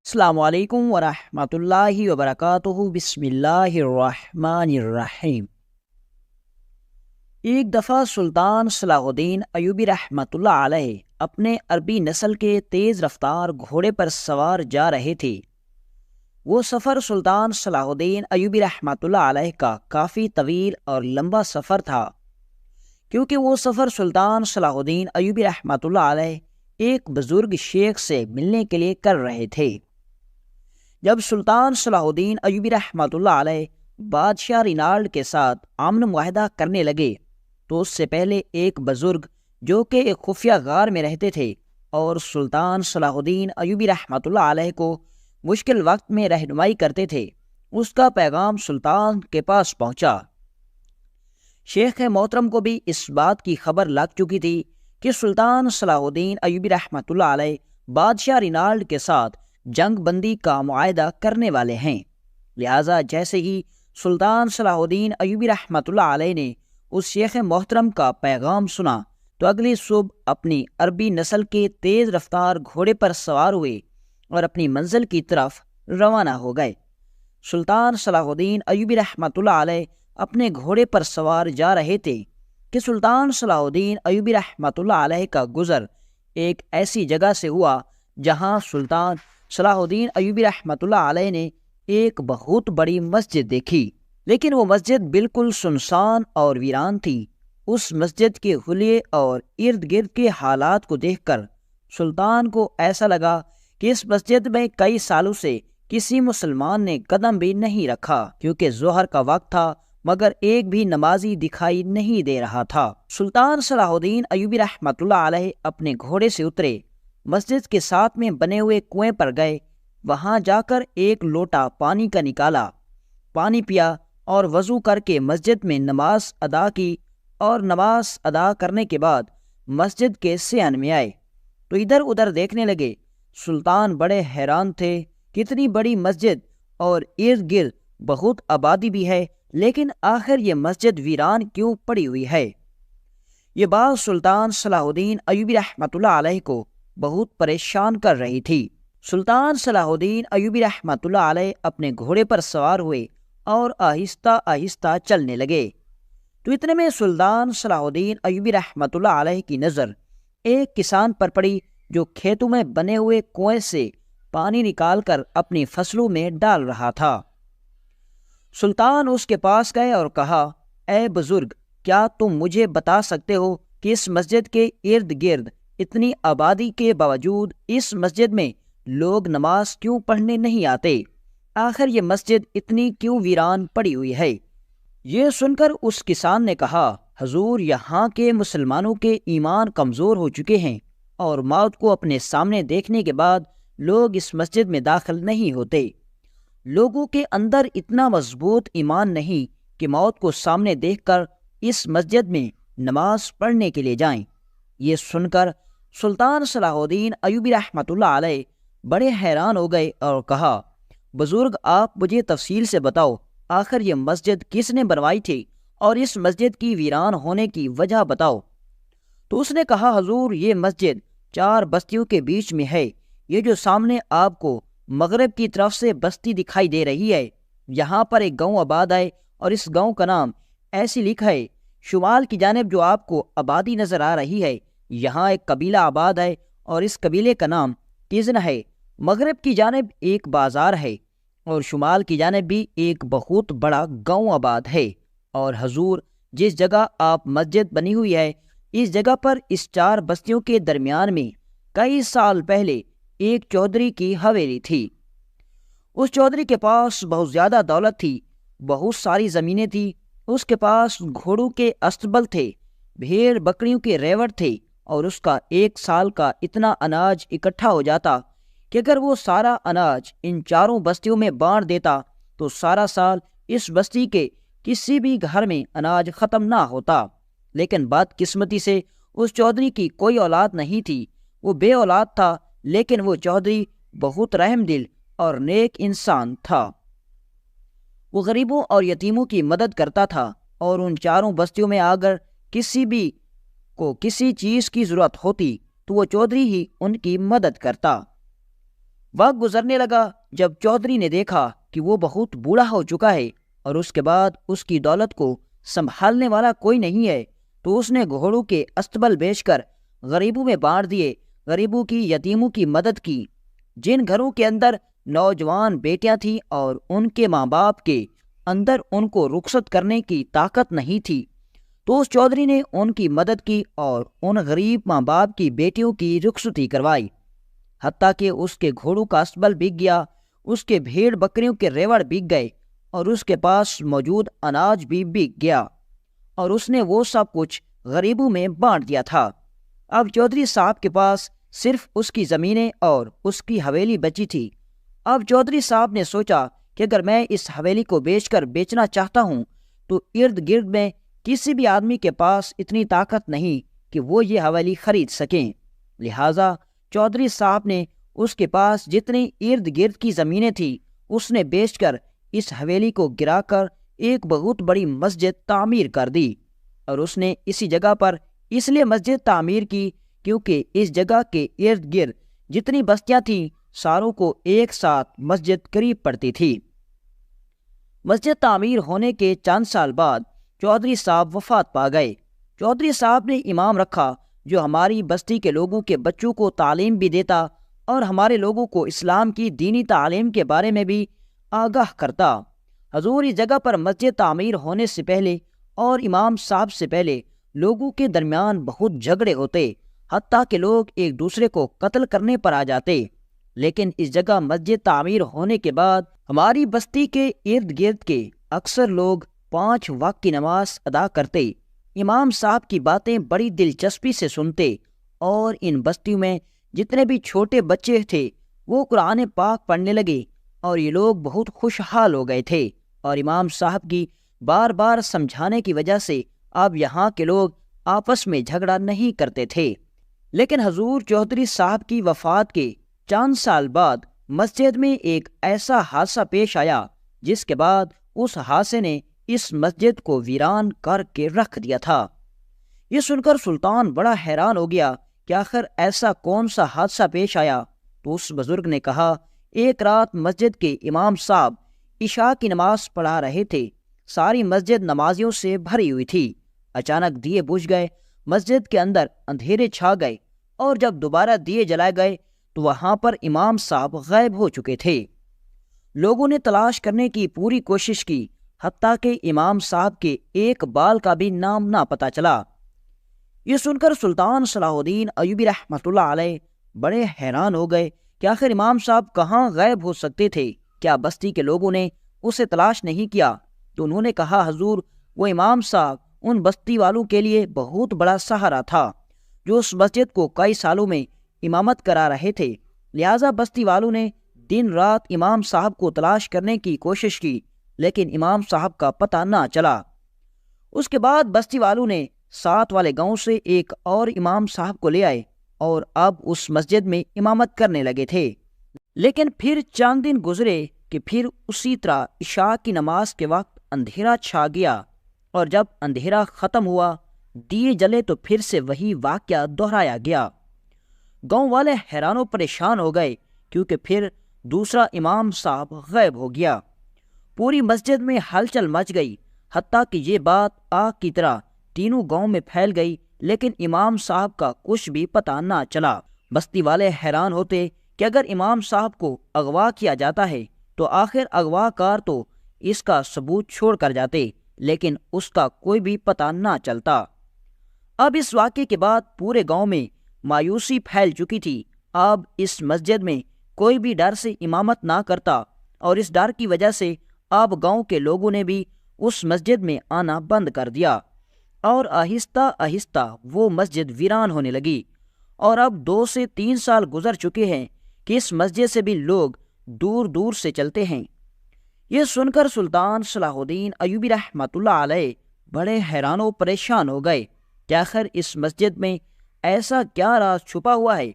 السلام علیکم ورحمۃ اللہ وبرکاتہ۔ بسم اللہ الرحمن الرحیم۔ ایک دفعہ سلطان صلاح الدین ایوبی رحمۃ اللہ علیہ اپنے عربی نسل کے تیز رفتار گھوڑے پر سوار جا رہے تھے۔ وہ سفر سلطان صلاح الدین ایوبی رحمۃ اللہ علیہ کا کافی طویل اور لمبا سفر تھا، کیونکہ وہ سفر سلطان صلاح الدین ایوبی رحمۃ اللہ علیہ ایک بزرگ شیخ سے ملنے کے لیے کر رہے تھے۔ جب سلطان صلاح الدین ایوبی رحمۃ اللہ علیہ بادشاہ رینالڈ کے ساتھ امن معاہدہ کرنے لگے تو اس سے پہلے ایک بزرگ جو کہ ایک خفیہ غار میں رہتے تھے اور سلطان صلاح الدین ایوبی رحمۃ اللہ علیہ کو مشکل وقت میں رہنمائی کرتے تھے، اس کا پیغام سلطان کے پاس پہنچا۔ شیخ محترم کو بھی اس بات کی خبر لگ چکی تھی کہ سلطان صلاح الدین ایوبی رحمۃ اللہ علیہ بادشاہ رینالڈ کے ساتھ جنگ بندی کا معاہدہ کرنے والے ہیں، لہٰذا جیسے ہی سلطان صلاح الدین ایوبی رحمۃ اللہ علیہ نے اس شیخ محترم کا پیغام سنا تو اگلی صبح اپنی عربی نسل کے تیز رفتار گھوڑے پر سوار ہوئے اور اپنی منزل کی طرف روانہ ہو گئے۔ سلطان صلاح الدین ایوبی رحمۃ اللہ علیہ اپنے گھوڑے پر سوار جا رہے تھے کہ سلطان صلاح الدین ایوبی رحمۃ اللہ علیہ کا گزر ایک ایسی جگہ سے ہوا جہاں سلطان صلاح الدین ایوبی رحمۃ اللہ علیہ نے ایک بہت بڑی مسجد دیکھی، لیکن وہ مسجد بالکل سنسان اور ویران تھی۔ اس مسجد کے حلیے اور ارد گرد کے حالات کو دیکھ کر سلطان کو ایسا لگا کہ اس مسجد میں کئی سالوں سے کسی مسلمان نے قدم بھی نہیں رکھا، کیونکہ ظہر کا وقت تھا مگر ایک بھی نمازی دکھائی نہیں دے رہا تھا۔ سلطان صلاح الدین ایوبی رحمۃ اللہ علیہ اپنے گھوڑے سے اترے، مسجد کے ساتھ میں بنے ہوئے کنویں پر گئے، وہاں جا کر ایک لوٹا پانی کا نکالا، پانی پیا اور وضو کر کے مسجد میں نماز ادا کی، اور نماز ادا کرنے کے بعد مسجد کے صحن میں آئے تو ادھر ادھر دیکھنے لگے۔ سلطان بڑے حیران تھے، کتنی بڑی مسجد اور ارد گرد بہت آبادی بھی ہے، لیکن آخر یہ مسجد ویران کیوں پڑی ہوئی ہے؟ یہ بات سلطان صلاح الدین ایوبی رحمۃ اللہ علیہ کو بہت پریشان کر رہی تھی۔ سلطان صلاح الدین ایوبی رحمۃ اللہ علیہ اپنے گھوڑے پر سوار ہوئے اور آہستہ آہستہ چلنے لگے تو اتنے میں سلطان صلاح الدین ایوبی رحمۃ اللہ علیہ کی نظر ایک کسان پر پڑی جو کھیتوں میں بنے ہوئے کنویں سے پانی نکال کر اپنی فصلوں میں ڈال رہا تھا۔ سلطان اس کے پاس گئے اور کہا، اے بزرگ، کیا تم مجھے بتا سکتے ہو کہ اس مسجد کے ارد گرد اتنی آبادی کے باوجود اس مسجد میں لوگ نماز کیوں پڑھنے نہیں آتے؟ آخر یہ مسجد اتنی کیوں ویران پڑی ہوئی ہے؟ یہ سن کر اس کسان نے کہا، حضور، یہاں کے مسلمانوں کے ایمان کمزور ہو چکے ہیں اور موت کو اپنے سامنے دیکھنے کے بعد لوگ اس مسجد میں داخل نہیں ہوتے۔ لوگوں کے اندر اتنا مضبوط ایمان نہیں کہ موت کو سامنے دیکھ کر اس مسجد میں نماز پڑھنے کے لیے جائیں۔ یہ سن کر سلطان صلاح الدین ایوبی رحمۃ اللہ علیہ بڑے حیران ہو گئے اور کہا، بزرگ، آپ مجھے تفصیل سے بتاؤ، آخر یہ مسجد کس نے بنوائی تھی اور اس مسجد کی ویران ہونے کی وجہ بتاؤ۔ تو اس نے کہا، حضور، یہ مسجد 4 بستیوں کے بیچ میں ہے۔ یہ جو سامنے آپ کو مغرب کی طرف سے بستی دکھائی دے رہی ہے، یہاں پر ایک گاؤں آباد ہے اور اس گاؤں کا نام ایسی لکھا ہے۔ شمال کی جانب جو آپ کو آبادی نظر آ رہی ہے، یہاں ایک قبیلہ آباد ہے اور اس قبیلے کا نام تیزن ہے۔ مغرب کی جانب ایک بازار ہے اور شمال کی جانب بھی ایک بہت بڑا گاؤں آباد ہے، اور حضور، جس جگہ آپ مسجد بنی ہوئی ہے، اس جگہ پر اس 4 بستیوں کے درمیان میں کئی سال پہلے ایک چودھری کی حویلی تھی۔ اس چودھری کے پاس بہت زیادہ دولت تھی، بہت ساری زمینیں تھی، اس کے پاس گھوڑوں کے استبل تھے، بھیڑ بکریوں کے ریوڑ تھے، اور اس کا 1 سال کا اتنا اناج اکٹھا ہو جاتا کہ اگر وہ سارا اناج ان 4 بستیوں میں بانٹ دیتا تو سارا سال اس بستی کے کسی بھی گھر میں اناج ختم نہ ہوتا۔ لیکن بدقسمتی سے اس چودھری کی کوئی اولاد نہیں تھی، وہ بے اولاد تھا، لیکن وہ چودھری بہت رحم دل اور نیک انسان تھا۔ وہ غریبوں اور یتیموں کی مدد کرتا تھا، اور ان 4 بستیوں میں اگر کسی بھی کو کسی چیز کی ضرورت ہوتی تو وہ چودھری ہی ان کی مدد کرتا۔ وقت گزرنے لگا۔ جب چودھری نے دیکھا کہ وہ بہت بوڑھا ہو چکا ہے اور اس کے بعد اس کی دولت کو سنبھالنے والا کوئی نہیں ہے، تو اس نے گھوڑوں کے استبل بیچ کر غریبوں میں بانٹ دیے، غریبوں کی، یتیموں کی مدد کی۔ جن گھروں کے اندر نوجوان بیٹیاں تھیں اور ان کے ماں باپ کے اندر ان کو رخصت کرنے کی طاقت نہیں تھی، تو اس چودھری نے ان کی مدد کی اور ان غریب ماں باپ کی بیٹیوں کی رخصتی کروائی، حتیٰ کہ اس کے گھوڑوں کا استبل بک گیا، اس کے بھیڑ بکریوں کے ریوڑ بک گئے اور اس کے پاس موجود اناج بھی بک گیا، اور اس نے وہ سب کچھ غریبوں میں بانٹ دیا تھا۔ اب چودھری صاحب کے پاس صرف اس کی زمینیں اور اس کی حویلی بچی تھی۔ اب چودھری صاحب نے سوچا کہ اگر میں اس حویلی کو بیچنا چاہتا ہوں تو ارد گرد میں کسی بھی آدمی کے پاس اتنی طاقت نہیں کہ وہ یہ حویلی خرید سکیں، لہٰذا چودھری صاحب نے اس کے پاس جتنی ارد گرد کی زمینیں تھیں اس نے بیچ کر اس حویلی کو گرا کر ایک بہت بڑی مسجد تعمیر کر دی، اور اس نے اسی جگہ پر اس لیے مسجد تعمیر کی کیونکہ اس جگہ کے ارد گرد جتنی بستیاں تھیں ساروں کو ایک ساتھ مسجد قریب پڑتی تھی۔ مسجد تعمیر ہونے کے چند سال بعد چودھری صاحب وفات پا گئے۔ چودھری صاحب نے امام رکھا جو ہماری بستی کے لوگوں کے بچوں کو تعلیم بھی دیتا اور ہمارے لوگوں کو اسلام کی دینی تعلیم کے بارے میں بھی آگاہ کرتا۔ حضور اس جگہ پر مسجد تعمیر ہونے سے پہلے اور امام صاحب سے پہلے لوگوں کے درمیان بہت جھگڑے ہوتے، حتیٰ کہ لوگ ایک دوسرے کو قتل کرنے پر آ جاتے، لیکن اس جگہ مسجد تعمیر ہونے کے بعد ہماری بستی کے ارد گرد کے اکثر لوگ 5 وقت کی نماز ادا کرتے، امام صاحب کی باتیں بڑی دلچسپی سے سنتے، اور ان بستیوں میں جتنے بھی چھوٹے بچے تھے وہ قرآن پاک پڑھنے لگے، اور یہ لوگ بہت خوشحال ہو گئے تھے، اور امام صاحب کی بار بار سمجھانے کی وجہ سے اب یہاں کے لوگ آپس میں جھگڑا نہیں کرتے تھے۔ لیکن حضور چودھری صاحب کی وفات کے چند سال بعد مسجد میں ایک ایسا حادثہ پیش آیا جس کے بعد اس حادثے نے اس مسجد کو ویران کر کے رکھ دیا تھا۔ یہ سن کر سلطان بڑا حیران ہو گیا کہ آخر ایسا کون سا حادثہ پیش آیا، تو اس بزرگ نے کہا، ایک رات مسجد کے امام صاحب عشاء کی نماز پڑھا رہے تھے، ساری مسجد نمازیوں سے بھری ہوئی تھی، اچانک دیے بجھ گئے، مسجد کے اندر اندھیرے چھا گئے، اور جب دوبارہ دیے جلائے گئے تو وہاں پر امام صاحب غائب ہو چکے تھے۔ لوگوں نے تلاش کرنے کی پوری کوشش کی، حتیٰ کہ امام صاحب کے ایک بال کا بھی نام نہ پتہ چلا۔ یہ سن کر سلطان صلاح الدین ایوبی رحمۃ اللہ علیہ بڑے حیران ہو گئے کہ آخر امام صاحب کہاں غائب ہو سکتے تھے، کیا بستی کے لوگوں نے اسے تلاش نہیں کیا؟ تو انہوں نے کہا، حضور وہ امام صاحب ان بستی والوں کے لیے بہت بڑا سہارا تھا جو اس مسجد کو کئی سالوں میں امامت کرا رہے تھے، لہٰذا بستی والوں نے دن رات امام صاحب کو تلاش کرنے کی کوشش کی، لیکن امام صاحب کا پتہ نہ چلا۔ اس کے بعد بستی والوں نے ساتھ والے گاؤں سے ایک اور امام صاحب کو لے آئے اور اب اس مسجد میں امامت کرنے لگے تھے۔ لیکن پھر چند دن گزرے کہ پھر اسی طرح عشاء کی نماز کے وقت اندھیرا چھا گیا، اور جب اندھیرا ختم ہوا، دیے جلے تو پھر سے وہی واقعہ دہرایا گیا۔ گاؤں والے حیران و پریشان ہو گئے کیونکہ پھر دوسرا امام صاحب غائب ہو گیا۔ پوری مسجد میں ہلچل مچ گئی، حتیٰ کہ یہ بات آگ کی طرح تینوں گاؤں میں پھیل گئی، لیکن امام صاحب کا کچھ بھی پتہ نہ چلا۔ بستی والے حیران ہوتے کہ اگر امام صاحب کو اغوا کیا جاتا ہے تو آخر اغوا کار تو اس کا ثبوت چھوڑ کر جاتے، لیکن اس کا کوئی بھی پتہ نہ چلتا۔ اب اس واقعے کے بعد پورے گاؤں میں مایوسی پھیل چکی تھی۔ اب اس مسجد میں کوئی بھی ڈر سے امامت نہ کرتا، اور اس ڈر کی وجہ سے اب گاؤں کے لوگوں نے بھی اس مسجد میں آنا بند کر دیا، اور آہستہ آہستہ وہ مسجد ویران ہونے لگی، اور اب 2 سے 3 سال گزر چکے ہیں کہ اس مسجد سے بھی لوگ دور دور سے چلتے ہیں۔ یہ سن کر سلطان صلاح الدین ایوبی رحمۃ اللہ علیہ بڑے حیران و پریشان ہو گئے کہ آخر اس مسجد میں ایسا کیا راز چھپا ہوا ہے۔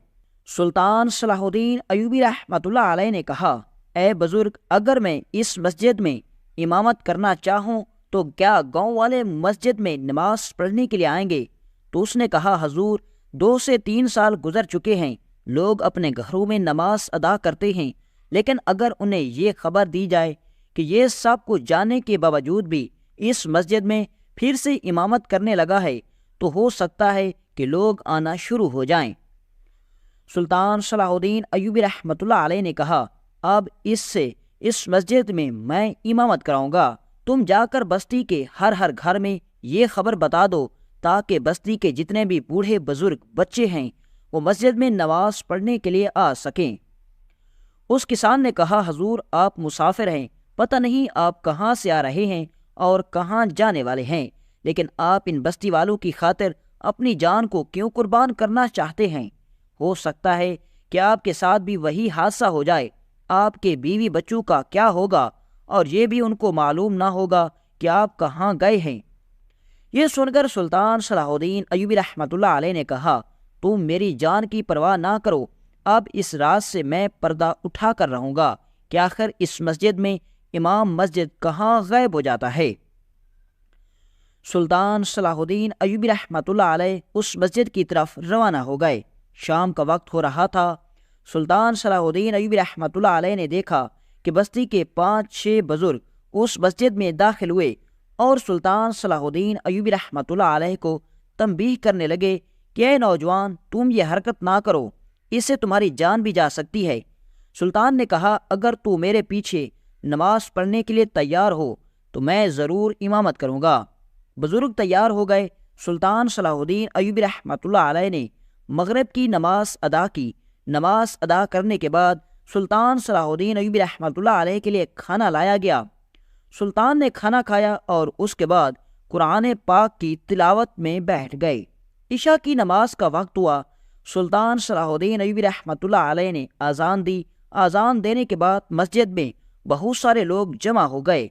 سلطان صلاح الدین ایوبی رحمۃ اللہ علیہ نے کہا، اے بزرگ، اگر میں اس مسجد میں امامت کرنا چاہوں تو کیا گاؤں والے مسجد میں نماز پڑھنے کے لیے آئیں گے؟ تو اس نے کہا، حضور 2 سے 3 سال گزر چکے ہیں، لوگ اپنے گھروں میں نماز ادا کرتے ہیں، لیکن اگر انہیں یہ خبر دی جائے کہ یہ سب کچھ جاننے کے باوجود بھی اس مسجد میں پھر سے امامت کرنے لگا ہے تو ہو سکتا ہے کہ لوگ آنا شروع ہو جائیں۔ سلطان صلاح الدین ایوبی رحمۃ اللہ علیہ نے کہا، اب اس مسجد میں امامت کراؤں گا، تم جا کر بستی کے ہر گھر میں یہ خبر بتا دو تاکہ بستی کے جتنے بھی بوڑھے بزرگ بچے ہیں وہ مسجد میں نماز پڑھنے کے لیے آ سکیں۔ اس کسان نے کہا، حضور آپ مسافر ہیں، پتہ نہیں آپ کہاں سے آ رہے ہیں اور کہاں جانے والے ہیں، لیکن آپ ان بستی والوں کی خاطر اپنی جان کو کیوں قربان کرنا چاہتے ہیں؟ ہو سکتا ہے کہ آپ کے ساتھ بھی وہی حادثہ ہو جائے، آپ کے بیوی بچوں کا کیا ہوگا، اور یہ بھی ان کو معلوم نہ ہوگا کہ آپ کہاں گئے ہیں۔ یہ سن کر سلطان صلاح الدین ایوبی رحمۃ اللہ علیہ نے کہا، تم میری جان کی پرواہ نہ کرو، اب اس رات سے میں پردہ اٹھا کر رہوں گا کہ آخر اس مسجد میں امام مسجد کہاں غائب ہو جاتا ہے۔ سلطان صلاح الدین ایوبی رحمۃ اللہ علیہ اس مسجد کی طرف روانہ ہو گئے۔ شام کا وقت ہو رہا تھا۔ سلطان صلاح الدین ایوبی رحمۃ اللہ علیہ نے دیکھا کہ بستی کے 5-6 بزرگ اس مسجد میں داخل ہوئے اور سلطان صلاح الدین ایوبی رحمۃ اللہ علیہ کو تنبیہ کرنے لگے کہ اے نوجوان، تم یہ حرکت نہ کرو، اس سے تمہاری جان بھی جا سکتی ہے۔ سلطان نے کہا، اگر تو میرے پیچھے نماز پڑھنے کے لیے تیار ہو تو میں ضرور امامت کروں گا۔ بزرگ تیار ہو گئے۔ سلطان صلاح الدین ایوبی رحمۃ اللہ علیہ نے مغرب کی نماز ادا کی۔ نماز ادا کرنے کے بعد سلطان صلاح الدین ایوبی رحمۃ اللہ علیہ کے لیے کھانا لایا گیا۔ سلطان نے کھانا کھایا اور اس کے بعد قرآن پاک کی تلاوت میں بیٹھ گئے۔ عشاء کی نماز کا وقت ہوا۔ سلطان صلاح الدین ایوبی رحمۃ اللہ علیہ نے اذان دی۔ اذان دینے کے بعد مسجد میں بہت سارے لوگ جمع ہو گئے۔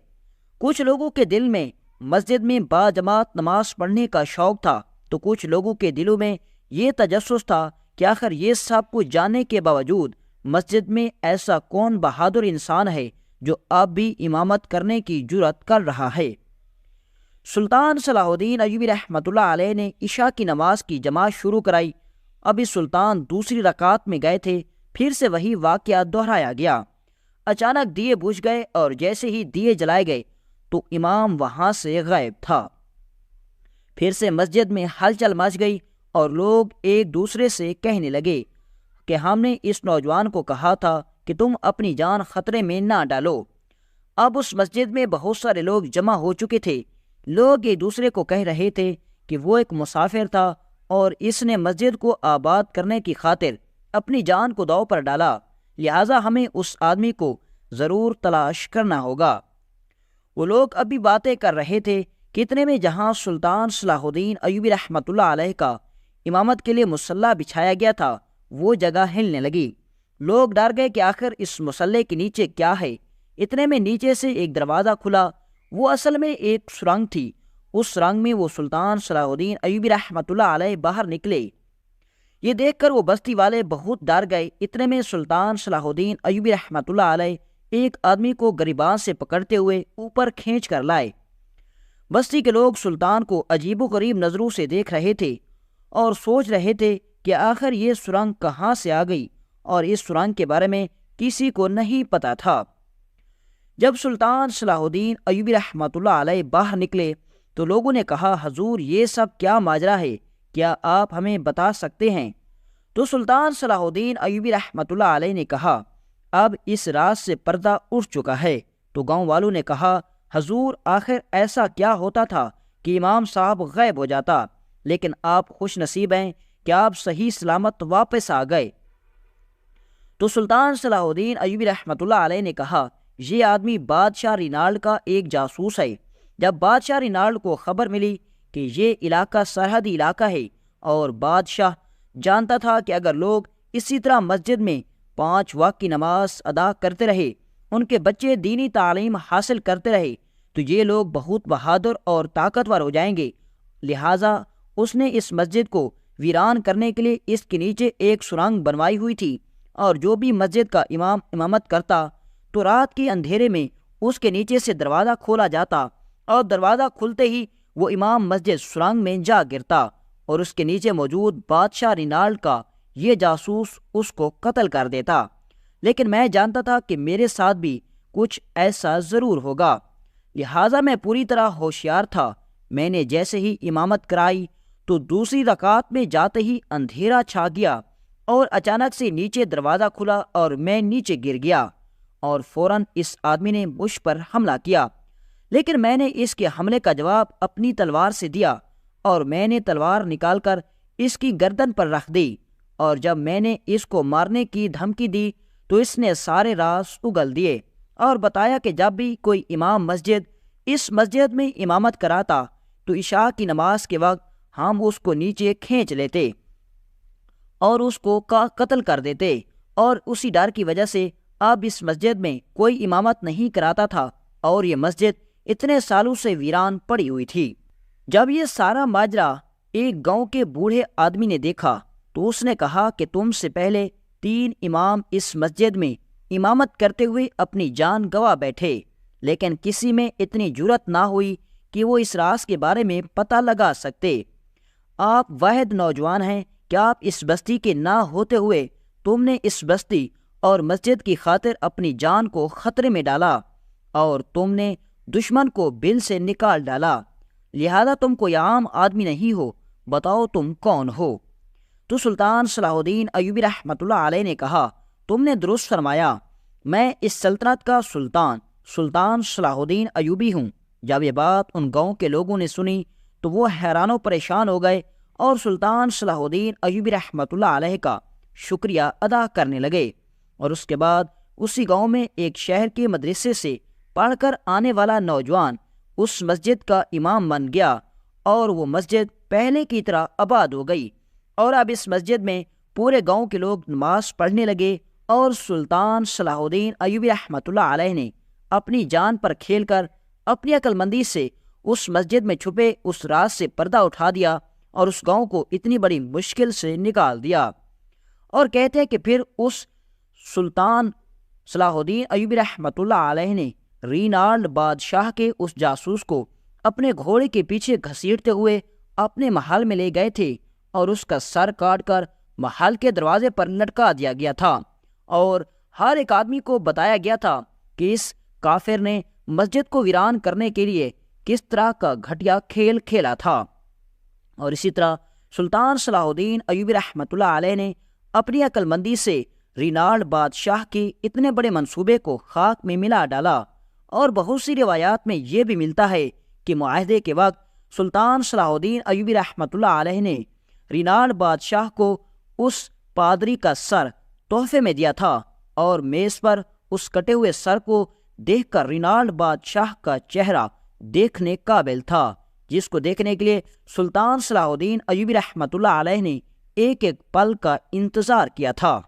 کچھ لوگوں کے دل میں مسجد میں باجماعت نماز پڑھنے کا شوق تھا تو کچھ لوگوں کے دلوں میں یہ تجسس تھا کہ آخر یہ سب کچھ جاننے کے باوجود مسجد میں ایسا کون بہادر انسان ہے جو اب بھی امامت کرنے کی جرأت کر رہا ہے۔ سلطان صلاح الدین ایوبی رحمۃ اللہ علیہ نے عشاء کی نماز کی جماعت شروع کرائی۔ ابھی سلطان دوسری رکعت میں گئے تھے، پھر سے وہی واقعہ دہرایا گیا۔ اچانک دیے بجھ گئے اور جیسے ہی دیے جلائے گئے تو امام وہاں سے غائب تھا۔ پھر سے مسجد میں ہلچل مچ گئی اور لوگ ایک دوسرے سے کہنے لگے کہ ہم نے اس نوجوان کو کہا تھا کہ تم اپنی جان خطرے میں نہ ڈالو۔ اب اس مسجد میں بہت سارے لوگ جمع ہو چکے تھے۔ لوگ ایک دوسرے کو کہہ رہے تھے کہ وہ ایک مسافر تھا اور اس نے مسجد کو آباد کرنے کی خاطر اپنی جان کو داؤ پر ڈالا، لہٰذا ہمیں اس آدمی کو ضرور تلاش کرنا ہوگا۔ وہ لوگ ابھی باتیں کر رہے تھے کہ اتنے میں جہاں سلطان صلاح الدین ایوبی رحمۃ اللہ علیہ کا امامت کے لیے مصلی بچھایا گیا تھا وہ جگہ ہلنے لگی۔ لوگ ڈر گئے کہ آخر اس مصلی کے نیچے کیا ہے۔ اتنے میں نیچے سے ایک دروازہ کھلا۔ وہ اصل میں ایک سرنگ تھی۔ اس سرنگ میں وہ سلطان صلاح الدین ایوبی رحمۃ اللہ علیہ باہر نکلے۔ یہ دیکھ کر وہ بستی والے بہت ڈر گئے۔ اتنے میں سلطان صلاح الدین ایوبی رحمۃ اللہ علیہ ایک آدمی کو گریبان سے پکڑتے ہوئے اوپر کھینچ کر لائے۔ بستی کے لوگ سلطان کو عجیب و غریب نظروں سے دیکھ رہے تھے اور سوچ رہے تھے کہ آخر یہ سرنگ کہاں سے آ گئی، اور اس سرنگ کے بارے میں کسی کو نہیں پتا تھا۔ جب سلطان صلاح الدین ایوبی رحمۃ اللہ علیہ باہر نکلے تو لوگوں نے کہا، حضور یہ سب کیا ماجرا ہے، کیا آپ ہمیں بتا سکتے ہیں؟ تو سلطان صلاح الدین ایوبی رحمۃ اللہ علیہ نے کہا، اب اس رات سے پردہ اٹھ چکا ہے۔ تو گاؤں والوں نے کہا، حضور آخر ایسا کیا ہوتا تھا کہ امام صاحب غائب ہو جاتا، لیکن آپ خوش نصیب ہیں کہ آپ صحیح سلامت واپس آ گئے۔ تو سلطان صلاح الدین ایوبی رحمۃ اللہ علیہ نے کہا، یہ آدمی بادشاہ رینالڈ کا ایک جاسوس ہے۔ جب بادشاہ رینالڈ کو خبر ملی کہ یہ علاقہ سرحدی علاقہ ہے اور بادشاہ جانتا تھا کہ اگر لوگ اسی طرح مسجد میں 5 وقت کی نماز ادا کرتے رہے، ان کے بچے دینی تعلیم حاصل کرتے رہے تو یہ لوگ بہت بہادر اور طاقتور ہو جائیں گے، لہٰذا اس نے اس مسجد کو ویران کرنے کے لیے اس کے نیچے ایک سرنگ بنوائی ہوئی تھی، اور جو بھی مسجد کا امام امامت کرتا تو رات کے اندھیرے میں اس کے نیچے سے دروازہ کھولا جاتا، اور دروازہ کھلتے ہی وہ امام مسجد سرنگ میں جا گرتا اور اس کے نیچے موجود بادشاہ رینالڈ کا یہ جاسوس اس کو قتل کر دیتا، لیکن میں جانتا تھا کہ میرے ساتھ بھی کچھ ایسا ضرور ہوگا، لہٰذا میں پوری طرح ہوشیار تھا۔ میں نے جیسے ہی امامت کرائی تو دوسری رکعت میں جاتے ہی اندھیرا چھا گیا اور اچانک سے نیچے دروازہ کھلا اور میں نیچے گر گیا، اور فوراً اس آدمی نے مجھ پر حملہ کیا، لیکن میں نے اس کے حملے کا جواب اپنی تلوار سے دیا، اور میں نے تلوار نکال کر اس کی گردن پر رکھ دی، اور جب میں نے اس کو مارنے کی دھمکی دی تو اس نے سارے راز اگل دیے اور بتایا کہ جب بھی کوئی امام اس مسجد میں امامت کراتا تو عشاء کی نماز کے وقت ہم اس کو نیچے کھینچ لیتے اور اس کو قتل کر دیتے، اور اسی ڈر کی وجہ سے اب اس مسجد میں کوئی امامت نہیں کراتا تھا، اور یہ مسجد اتنے سالوں سے ویران پڑی ہوئی تھی۔ جب یہ سارا ماجرا ایک گاؤں کے بوڑھے آدمی نے دیکھا تو اس نے کہا کہ تم سے پہلے 3 امام اس مسجد میں امامت کرتے ہوئے اپنی جان گنوا بیٹھے، لیکن کسی میں اتنی جرأت نہ ہوئی کہ وہ اس راز کے بارے میں پتہ لگا سکتے۔ آپ واحد نوجوان ہیں کہ آپ اس بستی کے نہ ہوتے ہوئے تم نے اس بستی اور مسجد کی خاطر اپنی جان کو خطرے میں ڈالا، اور تم نے دشمن کو بل سے نکال ڈالا، لہذا تم کوئی عام آدمی نہیں ہو، بتاؤ تم کون ہو؟ تو سلطان صلاح الدین ایوبی رحمۃ اللہ علیہ نے کہا، تم نے درست فرمایا، میں اس سلطنت کا سلطان صلاح الدین ایوبی ہوں۔ جب یہ بات ان گاؤں کے لوگوں نے سنی تو وہ حیران و پریشان ہو گئے اور سلطان صلاح الدین ایوبی رحمۃ اللہ علیہ کا شکریہ ادا کرنے لگے، اور اس کے بعد اسی گاؤں میں ایک شہر کے مدرسے سے پڑھ کر آنے والا نوجوان اس مسجد کا امام بن گیا، اور وہ مسجد پہلے کی طرح آباد ہو گئی، اور اب اس مسجد میں پورے گاؤں کے لوگ نماز پڑھنے لگے، اور سلطان صلاح الدین ایوبی رحمۃ اللہ علیہ نے اپنی جان پر کھیل کر اپنی عقل مندی سے اس مسجد میں چھپے اس راز سے پردہ اٹھا دیا اور اس گاؤں کو اتنی بڑی مشکل سے نکال دیا۔ اور کہتے ہیں کہ پھر اس سلطان صلاح الدین ایوبی رحمۃ اللہ علیہ نے رینالڈ بادشاہ کے اس جاسوس کو اپنے گھوڑے کے پیچھے گھسیٹتے ہوئے اپنے محل میں لے گئے تھے، اور اس کا سر کاٹ کر محل کے دروازے پر لٹکا دیا گیا تھا، اور ہر ایک آدمی کو بتایا گیا تھا کہ اس کافر نے مسجد کو ویران کرنے کے لیے کس طرح کا گھٹیا کھیل کھیلا تھا۔ اور اسی طرح سلطان صلاح الدین ایوبی رحمۃ اللہ علیہ نے اپنی عقل مندی سے رینالڈ بادشاہ کے اتنے بڑے منصوبے کو خاک میں ملا ڈالا، اور بہت سی روایات میں یہ بھی ملتا ہے کہ معاہدے کے وقت سلطان صلاح الدین ایوبی رحمۃ اللہ علیہ نے رینالڈ بادشاہ کو اس پادری کا سر تحفے میں دیا تھا، اور میز پر اس کٹے ہوئے سر کو دیکھ کر رینالڈ بادشاہ کا چہرہ دیکھنے قابل تھا، جس کو دیکھنے کے لیے سلطان صلاح الدین ایوبی رحمۃ اللہ علیہ نے ایک ایک پل کا انتظار کیا تھا۔